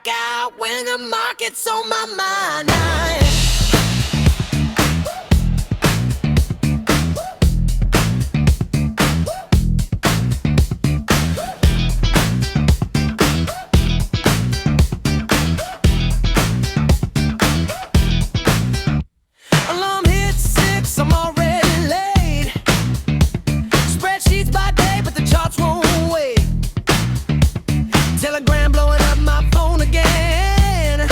out when the market's on my mind. Alarm hits 6, I'm already late. Spreadsheets by day, but the charts won't wait. Telegram blowing up my phone again.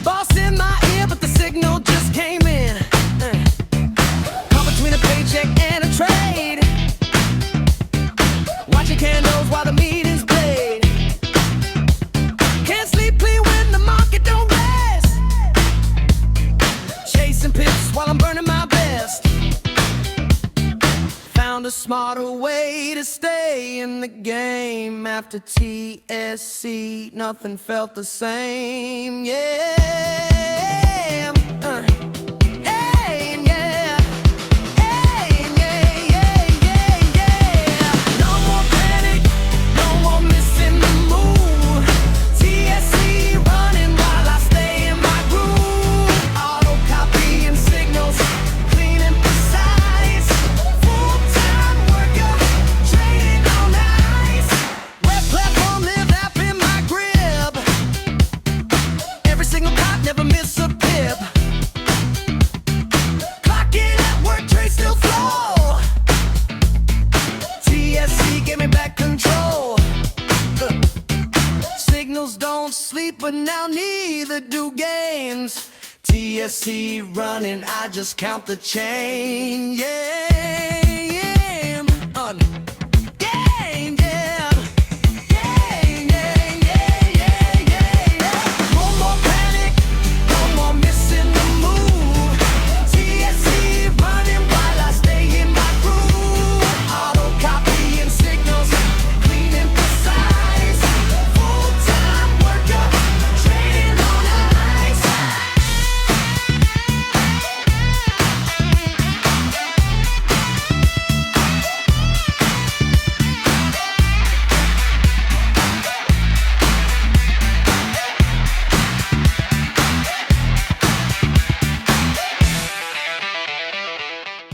Boss in my ear, but the signal just came in. Caught between a paycheck and a trade. Watching candles while the meeting's played. Can't sleep clean when the market don't rest. Chasing pips while I'm burning my best. Found a smarter way to stay in the game. After TSC, nothing felt the same. Yeah. Hey, yeah. Hey, yeah, yeah, yeah, yeah. No more panic, no more missing the move. TSC running while I stay in my groove. Auto copying signals, clean and precise. Full-time worker, trading on ice. Web platform, live app in my grip. Every single pop, never miss a pip. Clocking at work, trade still flow. TSC gave me back control. Signals don't sleep, but now neither do gains. TSC running, I just count the change. Yeah.